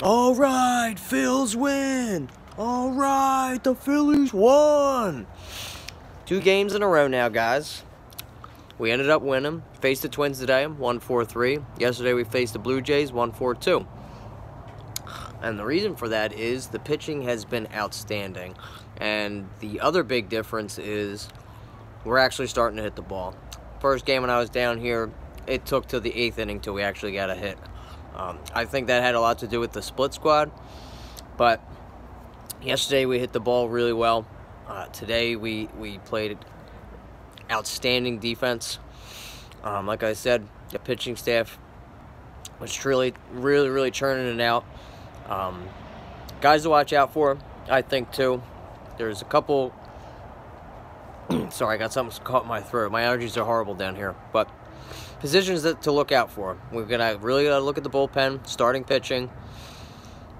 All right, Phillies win. All right, the Phillies won. 2 games in a row now, guys. We ended up winning. Faced the Twins today, 1-4-3. Yesterday we faced the Blue Jays, 1-4-2. And the reason for that is the pitching has been outstanding. And the other big difference is we're actually starting to hit the ball. First game when I was down here, it took to the 8th inning till we actually got a hit. I think that had a lot to do with the split squad. But yesterday we hit the ball really well. Today we played outstanding defense. Like I said, the pitching staff was really churning it out. Guys to watch out for, I think, too. There's a couple... Sorry, I got something caught in my throat. My allergies are horrible down here. But positions to look out for. We're really got to look at the bullpen, starting pitching,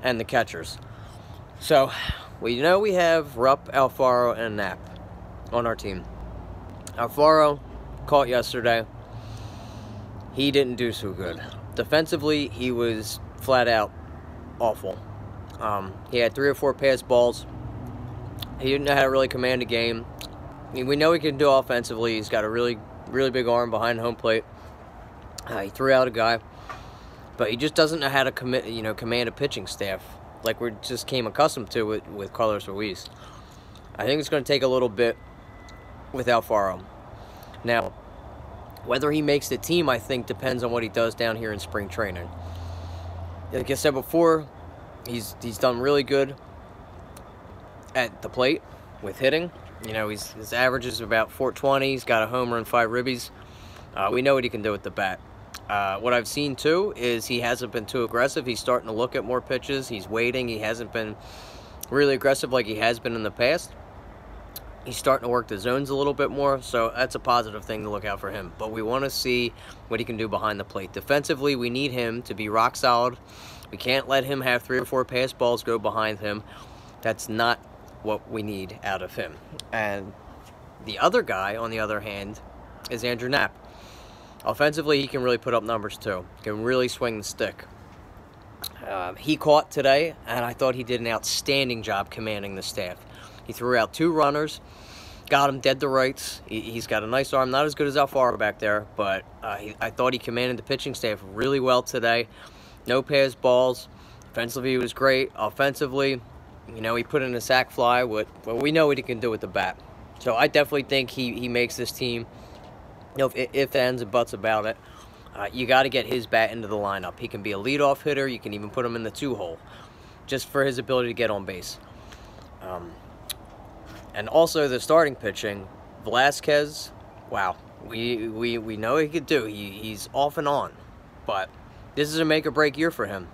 and the catchers. So, we know we have Rupp, Alfaro, and Knapp on our team. Alfaro caught yesterday. He didn't do so good. Defensively, he was flat out awful. He had 3 or 4 pass balls. He didn't know how to really command a game. I mean, we know he can do offensively. He's got a really big arm behind home plate. He threw out a guy, but he just doesn't know how to command a pitching staff like we just came accustomed to with Carlos Ruiz. I think it's going to take a little bit with Alfaro. Now, whether he makes the team, I think, depends on what he does down here in spring training. Like I said before, he's done really good at the plate with hitting. You know, his average is about .420. He's got a homer and 5 ribbies. We know what he can do with the bat. What I've seen, too, is he hasn't been too aggressive. He's starting to look at more pitches. He's waiting. He hasn't been really aggressive like he has been in the past. He's starting to work the zones a little bit more, so that's a positive thing to look out for him. But we want to see what he can do behind the plate. Defensively, we need him to be rock solid. We can't let him have 3 or 4 pass balls go behind him. That's not what we need out of him. And the other guy, on the other hand, is Andrew Knapp. Offensively, he can really put up numbers, too. He can really swing the stick. He caught today, and I thought he did an outstanding job commanding the staff. He threw out 2 runners, got him dead to rights. He's got a nice arm, not as good as Alfaro back there, but I thought he commanded the pitching staff really well today. No pass balls. Defensively, he was great. Offensively, you know, he put in a sac fly. Well, we know what he can do with the bat. So I definitely think he makes this team. You know, if ands and buts about it, you got to get his bat into the lineup. He can be a leadoff hitter. You can even put him in the 2-hole, just for his ability to get on base. And also the starting pitching, Velasquez. Wow, we know what he could do. He's off and on, but this is a make or break year for him.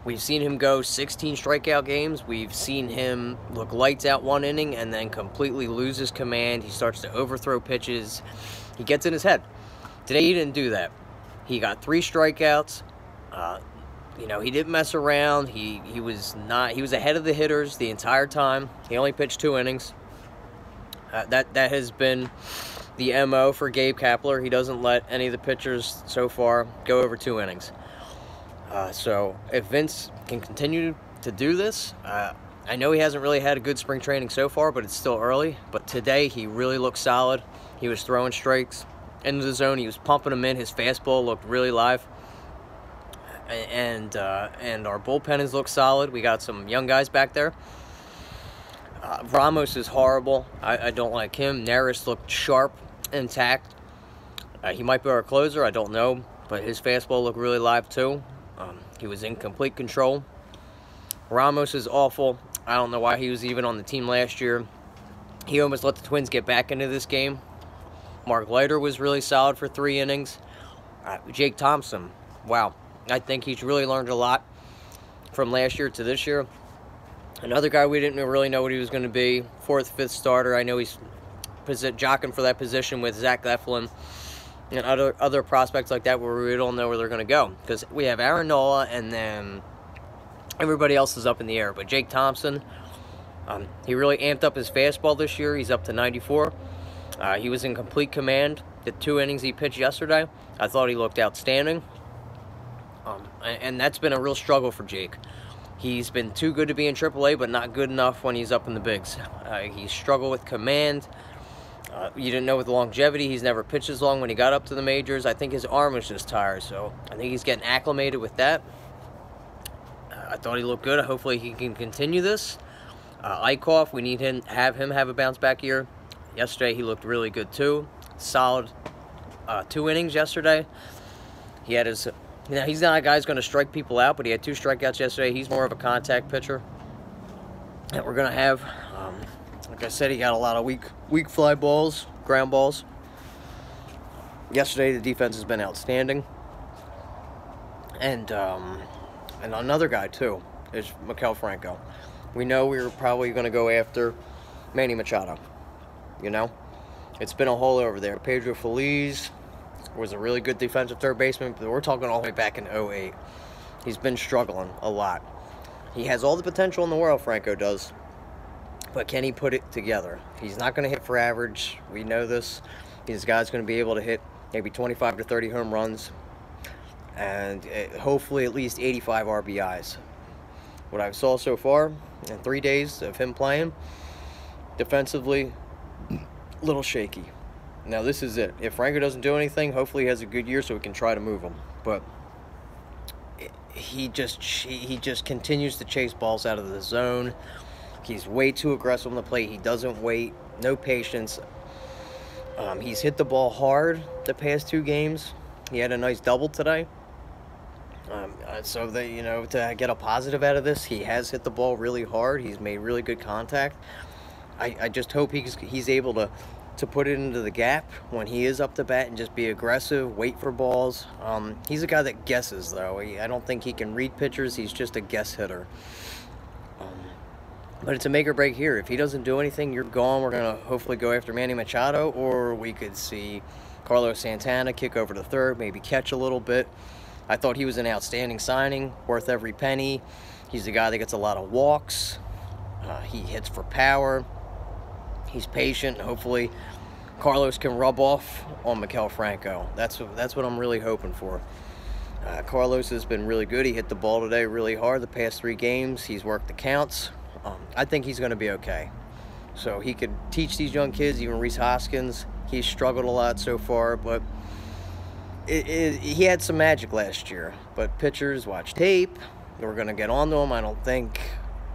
We've seen him go 16 strikeout games. We've seen him look lights out 1 inning and then completely lose his command. He starts to overthrow pitches. He gets in his head. Today he didn't do that. He got 3 strikeouts. You know, he didn't mess around. He was ahead of the hitters the entire time. He only pitched 2 innings. That has been the MO for Gabe Kapler. He doesn't let any of the pitchers so far go over 2 innings. So if Vince can continue to do this, I know he hasn't really had a good spring training so far, but it's still early. But today he really looked solid. He was throwing strikes into the zone. He was pumping them in. His fastball looked really live. And our bullpen has looked solid. We got some young guys back there. Ramos is horrible. I don't like him. Neris looked sharp, intact. He might be our closer. I don't know. But his fastball looked really live too. He was in complete control. Ramos is awful. I don't know why he was even on the team last year. He almost let the Twins get back into this game. Mark Leiter was really solid for 3 innings. Jake Thompson, wow. I think he's really learned a lot from last year to this year. Another guy we didn't really know what he was going to be. 4th, 5th starter. I know he's jockeying for that position with Zach Eflin and other prospects like that where we don't know where they're going to go. Because we have Aaron Nola and then everybody else is up in the air. But Jake Thompson, he really amped up his fastball this year. He's up to 94. He was in complete command. The 2 innings he pitched yesterday, I thought he looked outstanding. And that's been a real struggle for Jake. He's been too good to be in AAA, but not good enough when he's up in the bigs. He struggled with command. You didn't know with longevity. He's never pitched as long when he got up to the majors. I think his arm was just tired, so I think he's getting acclimated with that. I thought he looked good. Hopefully he can continue this. Eichhoff, we need him have a bounce back year. Yesterday he looked really good too. Solid 2 innings yesterday. He had his, he's not a guy who's going to strike people out, but he had 2 strikeouts yesterday. He's more of a contact pitcher that we're going to have. Like I said, he got a lot of weak fly balls, ground balls. Yesterday the defense has been outstanding. And another guy too is Maikel Franco. We know we were probably going to go after Manny Machado. You know, it's been a hole over there. Pedro Feliz was a really good defensive third baseman, but we're talking all the way back in 2008. He's been struggling a lot. He has all the potential in the world, Franco does, but can he put it together? He's not going to hit for average. We know this. This guy's going to be able to hit maybe 25 to 30 home runs and hopefully at least 85 RBIs. What I saw so far in 3 days of him playing, defensively, a little shaky. Now this is it. If Franco doesn't do anything, hopefully he has a good year so we can try to move him. But he just continues to chase balls out of the zone. He's way too aggressive on the plate. He doesn't wait. No patience. He's hit the ball hard the past 2 games. He had a nice double today. So that, you know, to get a positive out of this, he has hit the ball really hard. He's made really good contact. I just hope he's able to put it into the gap when he is up to bat and just be aggressive, wait for balls. He's a guy that guesses, though. I don't think he can read pitchers. He's just a guess hitter. But it's a make or break here. If he doesn't do anything, you're gone. We're going to hopefully go after Manny Machado, or we could see Carlos Santana kick over to third, maybe catch a little bit. I thought he was an outstanding signing, worth every penny. He's a guy that gets a lot of walks. He hits for power. He's patient. Hopefully, Carlos can rub off on Maikel Franco. That's what I'm really hoping for. Carlos has been really good. He hit the ball today really hard the past 3 games. He's worked the counts. I think he's going to be okay. So he could teach these young kids, even Rhys Hoskins. He's struggled a lot so far, but he had some magic last year. But pitchers watch tape. We're going to get on to him. I don't think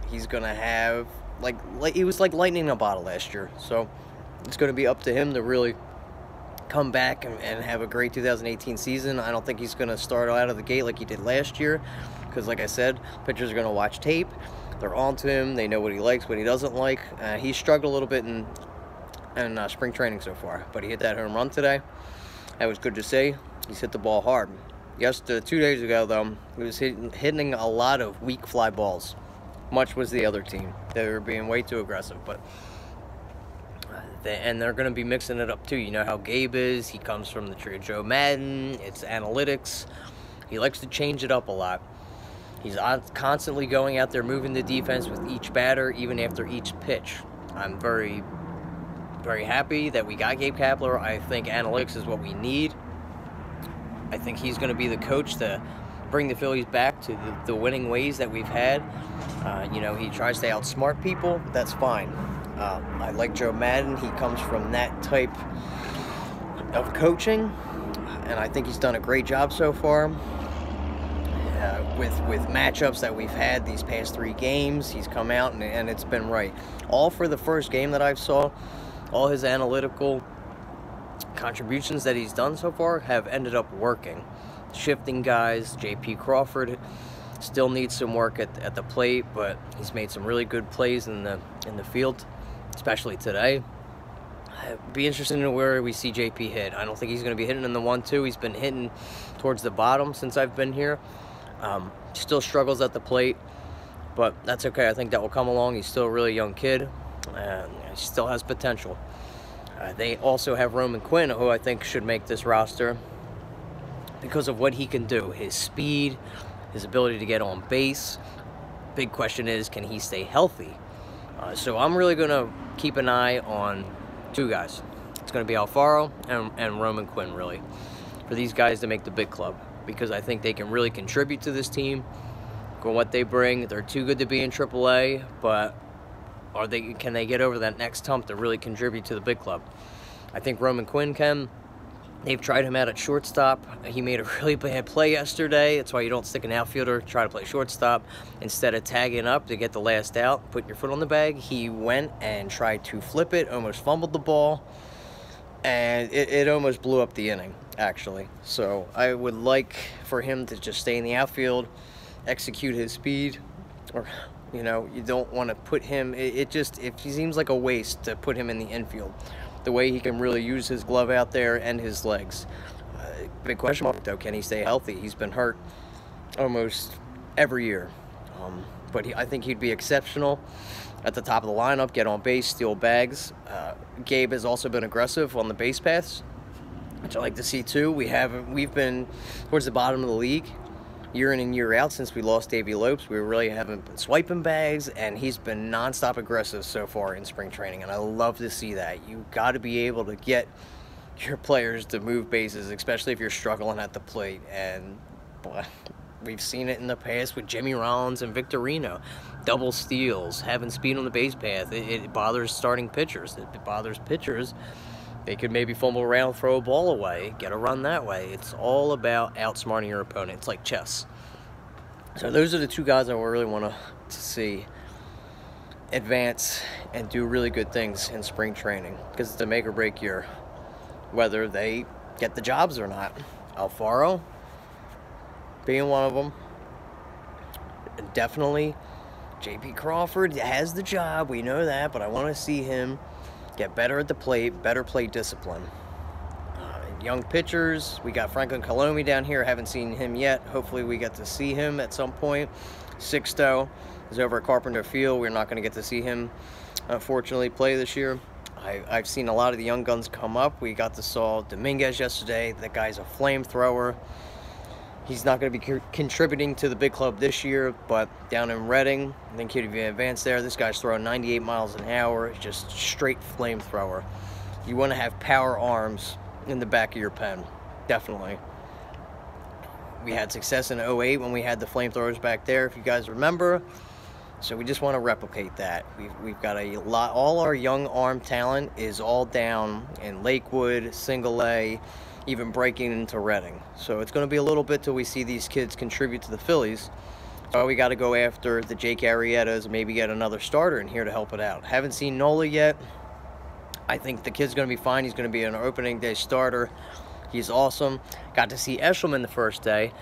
he's going to have... Like he was like lightning in a bottle last year. So it's going to be up to him to really come back and have a great 2018 season. I don't think he's going to start out of the gate like he did last year. Because like I said, pitchers are going to watch tape. They're on to him. They know what he likes, what he doesn't like. He struggled a little bit in spring training so far. But he hit that home run today. That was good to see. He's hit the ball hard. 2 days ago, though, he was hitting a lot of weak fly balls. Much was the other team. They were being way too aggressive, but they're going to be mixing it up too. You know how Gabe is. He comes from the tree of Joe Madden. It's analytics. He likes to change it up a lot. He's constantly going out there moving the defense with each batter, even after each pitch. I'm very, very happy that we got Gabe Kapler. I think analytics is what we need. I think he's going to be the coach to bring the Phillies back to the winning ways that we've had. You know, he tries to outsmart people, but that's fine. I like Joe Madden. He comes from that type of coaching, and I think he's done a great job so far. With matchups that we've had these past 3 games, he's come out and it's been right. All for the first game that I saw, all his analytical contributions that he's done so far have ended up working. Shifting guys, J.P. Crawford still needs some work at the plate, but he's made some really good plays in the field, especially today. It'd be interesting to know where we see J.P. hit. I don't think he's going to be hitting in the 1-2. He's been hitting towards the bottom since I've been here. Still struggles at the plate, but that's okay. I think that will come along. He's still a really young kid, and he still has potential. They also have Roman Quinn, who I think should make this roster because of what he can do. His speed, his ability to get on base. Big question is, can he stay healthy? So I'm really going to keep an eye on 2 guys. It's going to be Alfaro and Roman Quinn, really, for these guys to make the big club. because I think they can really contribute to this team for what they bring. They're too good to be in AAA, but can they get over that next hump to really contribute to the big club? I think Roman Quinn can. They've tried him out at shortstop. He made a really bad play yesterday. That's why you don't stick an outfielder, try to play shortstop. Instead of tagging up to get the last out, put your foot on the bag, he went and tried to flip it, almost fumbled the ball, and it almost blew up the inning, actually. So I would like for him to just stay in the outfield, execute his speed, or, you know, you don't want to put him, it seems like a waste to put him in the infield. The way he can really use his glove out there and his legs. Big question mark, though. Can he stay healthy? He's been hurt almost every year. But I think he'd be exceptional at the top of the lineup, get on base, steal bags. Gabe has also been aggressive on the base paths, which I like to see, too. We've been towards the bottom of the league year in and year out since we lost Davey Lopes. We really haven't been swiping bags, and he's been nonstop aggressive so far in spring training, and I love to see that. You got to be able to get your players to move bases, especially if you're struggling at the plate, and boy, we've seen it in the past with Jimmy Rollins and Victorino. Double steals, having speed on the base path. It bothers starting pitchers. It bothers pitchers. They could maybe fumble around, throw a ball away, get a run that way. It's all about outsmarting your opponent. It's like chess. So those are the two guys I really want to see advance and do really good things in spring training, because it's a make or break year, whether they get the jobs or not. Alfaro being one of them. Definitely J.P. Crawford has the job. We know that, but I want to see him get better at the plate, better plate discipline. Young pitchers, we got Franklin Colomi down here. Haven't seen him yet. Hopefully we get to see him at some point. Sixto is over at Carpenter Field. We're not going to get to see him, unfortunately, play this year. I've seen a lot of the young guns come up. We got to saw Dominguez yesterday. That guy's a flamethrower. He's not going to be contributing to the big club this year, but down in Reading, I think he'd be advanced there. This guy's throwing 98 miles an hour, just straight flamethrower. You want to have power arms in the back of your pen, definitely. We had success in 08 when we had the flamethrowers back there, if you guys remember. So we just want to replicate that. We've got a lot. All our young arm talent is all down in Lakewood, Single A, even breaking into Reading. So it's going to be a little bit till we see these kids contribute to the Phillies. So we got to go after the Jake Arrietas, maybe get another starter in here to help it out. Haven't seen Nola yet. I think the kid's going to be fine. He's going to be an opening day starter. He's awesome. Got to see Eshelman the first day,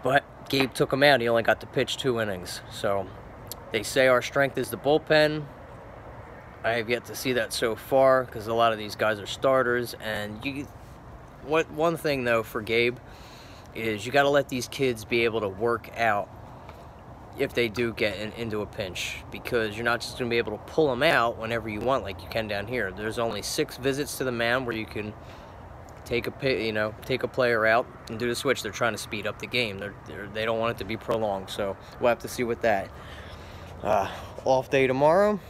but Gabe took him out. He only got to pitch 2 innings. So they say our strength is the bullpen. I have yet to see that so far, because a lot of these guys are starters. And one thing, though, for Gabe is you got to let these kids be able to work out if they do get into a pinch, because you're not just going to be able to pull them out whenever you want like you can down here. There's only 6 visits to the mound where you can take a player out and do the switch. They're trying to speed up the game. They don't want it to be prolonged, so we'll have to see with that. Off day tomorrow,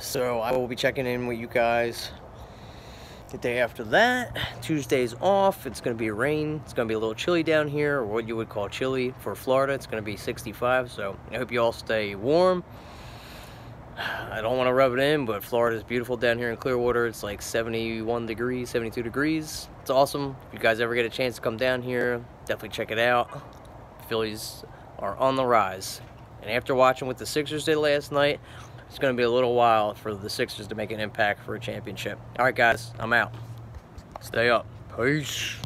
so I will be checking in with you guys the day after that. Tuesday's off. It's going to be rain. It's going to be a little chilly down here, or what you would call chilly for Florida. It's going to be 65, so I hope you all stay warm. I don't want to rub it in, but Florida is beautiful down here in Clearwater. It's like 71 degrees, 72 degrees. It's awesome. If you guys ever get a chance to come down here, definitely check it out. Phillies are on the rise. And after watching what the Sixers did last night, it's going to be a little while for the Sixers to make an impact for a championship. All right, guys, I'm out. Stay up. Peace.